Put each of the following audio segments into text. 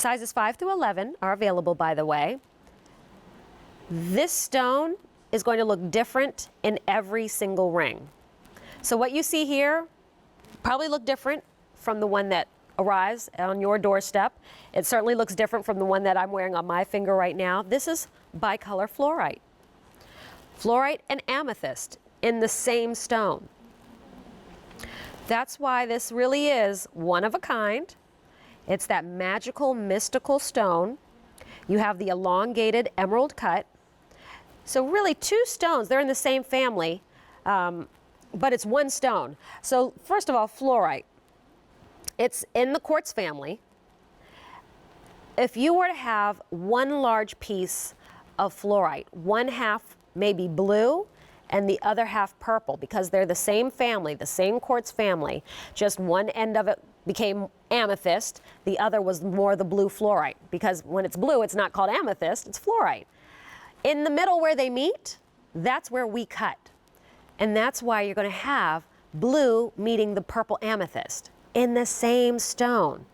Sizes 5 through 11 are available, by the way. This stone is going to look different in every single ring. So what you see here probably look different from the one that arrives on your doorstep. It certainly looks different from the one that I'm wearing on my finger right now. This is bicolor fluorite. Fluorite and amethyst in the same stone. That's why this really is one of a kind. It's that magical, mystical stone. You have the elongated emerald cut. So really two stones, they're in the same family, but it's one stone. So first of all, fluorite. It's in the quartz family. If you were to have one large piece of fluorite, one half maybe blue and the other half purple, because they're the same family, the same quartz family, just one end of it became amethyst, the other was more the blue fluorite, because when it's blue, it's not called amethyst, it's fluorite. In the middle where they meet, that's where we cut. And that's why you're going to have blue meeting the purple amethyst in the same stone.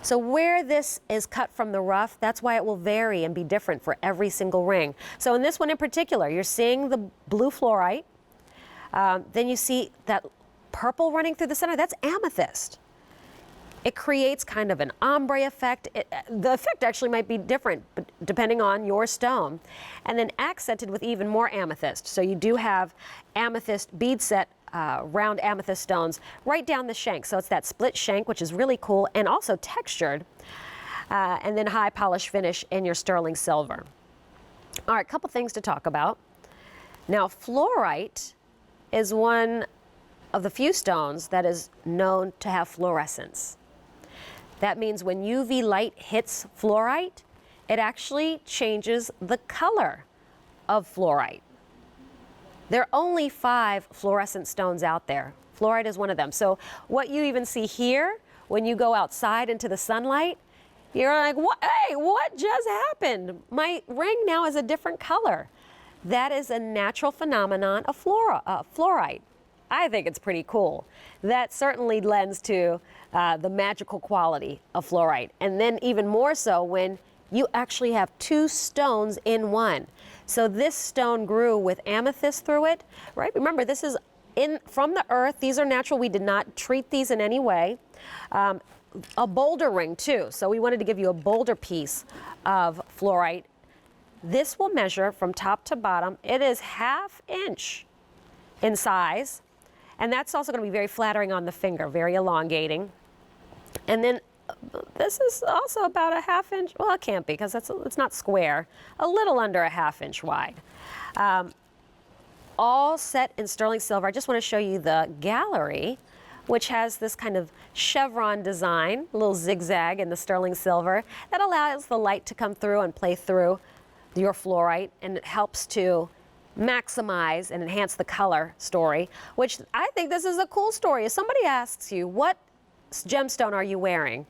So where this is cut from the rough, that's why it will vary and be different for every single ring. So in this one in particular, you're seeing the blue fluorite. Then you see that purple running through the center, that's amethyst. It creates kind of an ombre effect. The effect actually might be different depending on your stone. And then accented with even more amethyst. So you do have amethyst bead set, round amethyst stones right down the shank. So it's that split shank, which is really cool and also textured. And then high polish finish in your sterling silver. All right, a couple things to talk about. Now, fluorite is one of the few stones that is known to have fluorescence. That means when UV light hits fluorite, it actually changes the color of fluorite. There are only 5 fluorescent stones out there. Fluorite is one of them. So what you even see here, when you go outside into the sunlight, you're like, what? Hey, what just happened? My ring now is a different color. That is a natural phenomenon of fluorite. I think it's pretty cool. That certainly lends to the magical quality of fluorite. And then even more so when you actually have 2 stones in one. So this stone grew with amethyst through it, right? Remember, this is from the earth. These are natural. We did not treat these in any way. A boulder ring too. So we wanted to give you a boulder piece of fluorite. This will measure from top to bottom. It is 1/2 inch in size. And that's also going to be very flattering on the finger, very elongating. And then this is also about a 1/2 inch. Well, it can't be because it's not square. A little under a 1/2 inch wide. All set in sterling silver. I just want to show you the gallery, which has this kind of chevron design, a little zigzag in the sterling silver that allows the light to come through and play through your fluorite, and it helps to maximize and enhance the color story, which I think this is a cool story. If somebody asks you, what gemstone are you wearing?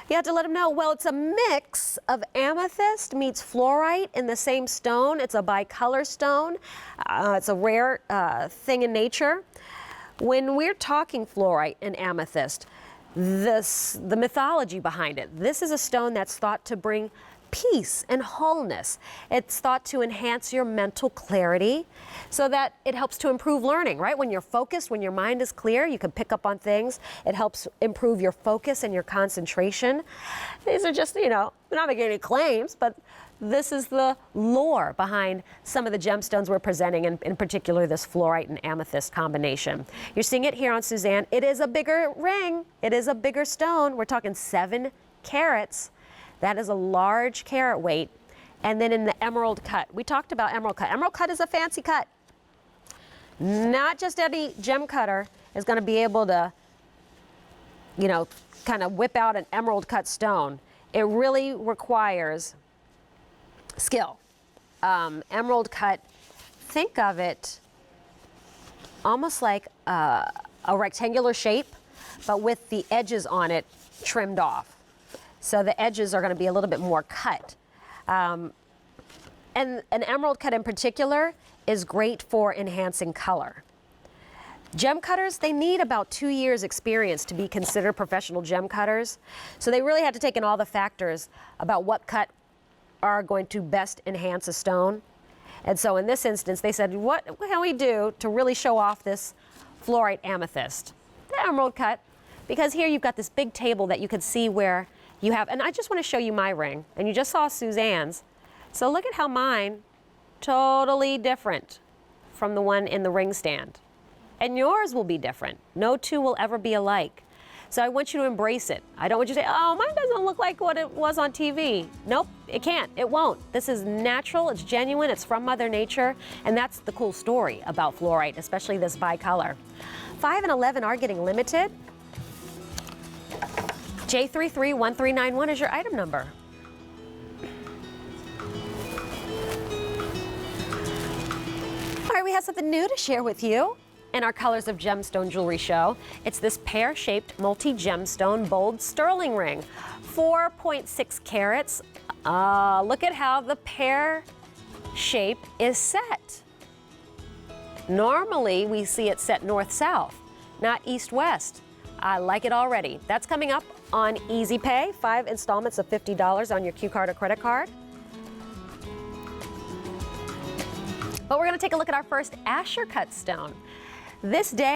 You have to let them know, well, it's a mix of amethyst meets fluorite in the same stone. It's a bicolor stone. It's a rare thing in nature. When we're talking fluorite and amethyst, the mythology behind it, this is a stone that's thought to bring peace and wholeness. It's thought to enhance your mental clarity so that it helps to improve learning, right? When you're focused, when your mind is clear, you can pick up on things. It helps improve your focus and your concentration. These are just, you know, we're not making any claims, but this is the lore behind some of the gemstones we're presenting, and in particular this fluorite and amethyst combination. You're seeing it here on Suzanne. It is a bigger ring. It is a bigger stone. We're talking 7 carats. That is a large carat weight. And then in the emerald cut, we talked about emerald cut. Emerald cut is a fancy cut. Not just any gem cutter is going to be able to, you know, kind of whip out an emerald cut stone. It really requires skill. Emerald cut, think of it almost like a rectangular shape, but with the edges on it trimmed off. So the edges are going to be a little bit more cut. And an emerald cut in particular is great for enhancing color. Gem cutters, they need about 2 years experience to be considered professional gem cutters. So they really had to take in all the factors about what cut are going to best enhance a stone. And so in this instance, they said, what can we do to really show off this fluorite amethyst, the emerald cut? Because here you've got this big table that you could see where you have, and I just want to show you my ring, and you just saw Suzanne's. So look at how mine, totally different from the one in the ring stand. And yours will be different. No two will ever be alike. So I want you to embrace it. I don't want you to say, oh, mine doesn't look like what it was on TV. Nope, it can't, it won't. This is natural, it's genuine, it's from Mother Nature, and that's the cool story about fluorite, especially this bicolor. 5 and 11 are getting limited. J331391 is your item number. All right, we have something new to share with you in our Colors of Gemstone Jewelry show. It's this pear-shaped multi-gemstone bold sterling ring, 4.6 carats. Look at how the pear shape is set. Normally, we see it set north-south, not east-west. I like it already. That's coming up on Easy Pay, 5 installments of $50 on your Q card or credit card. But we're going to take a look at our first Asher cut stone. This day